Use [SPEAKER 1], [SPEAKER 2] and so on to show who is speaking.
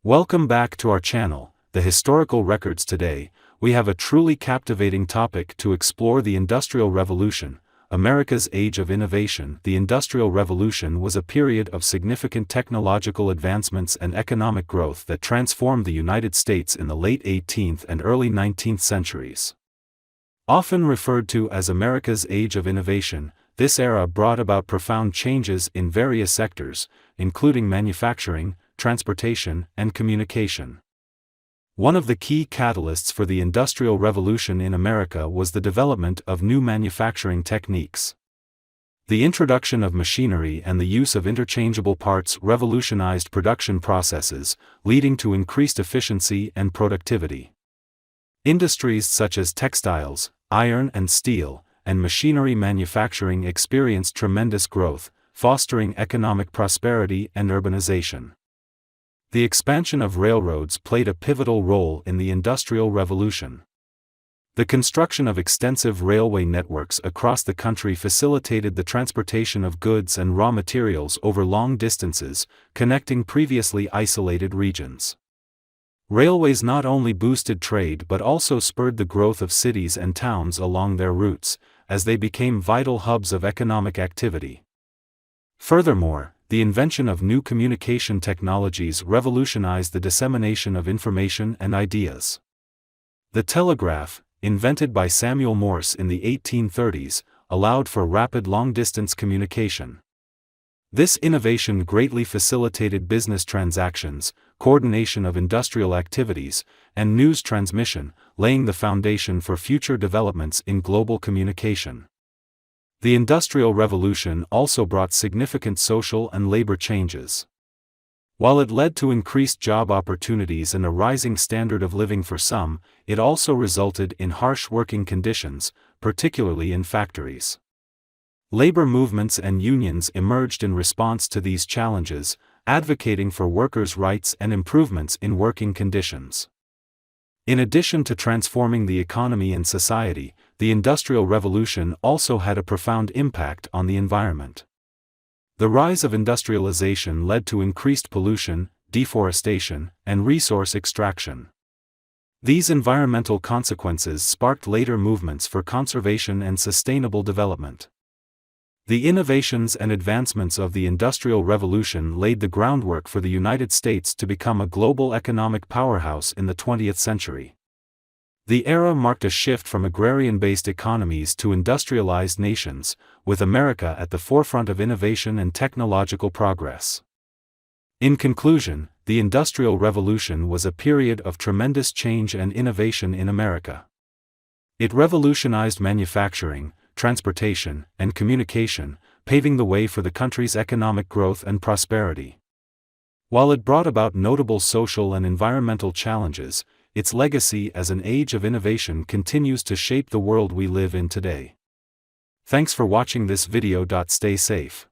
[SPEAKER 1] Welcome back to our channel, The Historical Records. Today, we have a truly captivating topic to explore: the Industrial Revolution, America's Age of Innovation. The Industrial Revolution was a period of significant technological advancements and economic growth that transformed the United States in the late 18th and early 19th centuries. Often referred to as America's Age of Innovation, this era brought about profound changes in various sectors, including manufacturing, transportation, and communication. One of the key catalysts for the Industrial Revolution in America was the development of new manufacturing techniques. The introduction of machinery and the use of interchangeable parts revolutionized production processes, leading to increased efficiency and productivity. Industries such as textiles, iron and steel, and machinery manufacturing experienced tremendous growth, fostering economic prosperity and urbanization. The expansion of railroads played a pivotal role in the Industrial Revolution. The construction of extensive railway networks across the country facilitated the transportation of goods and raw materials over long distances, connecting previously isolated regions. Railways not only boosted trade but also spurred the growth of cities and towns along their routes, as they became vital hubs of economic activity. Furthermore, the invention of new communication technologies revolutionized the dissemination of information and ideas. The telegraph, invented by Samuel Morse in the 1830s, allowed for rapid long-distance communication. This innovation greatly facilitated business transactions, coordination of industrial activities, and news transmission, laying the foundation for future developments in global communication. The Industrial Revolution also brought significant social and labor changes. While it led to increased job opportunities and a rising standard of living for some, it also resulted in harsh working conditions, particularly in factories. Labor movements and unions emerged in response to these challenges, advocating for workers' rights and improvements in working conditions. In addition to transforming the economy and society, the Industrial Revolution also had a profound impact on the environment. The rise of industrialization led to increased pollution, deforestation, and resource extraction. These environmental consequences sparked later movements for conservation and sustainable development. The innovations and advancements of the Industrial Revolution laid the groundwork for the United States to become a global economic powerhouse in the 20th century. The era marked a shift from agrarian-based economies to industrialized nations, with America at the forefront of innovation and technological progress. In conclusion, the Industrial Revolution was a period of tremendous change and innovation in America. It revolutionized manufacturing, transportation, and communication, paving the way for the country's economic growth and prosperity. While it brought about notable social and environmental challenges, its legacy as an age of innovation continues to shape the world we live in today. Thanks for watching this video. Stay safe.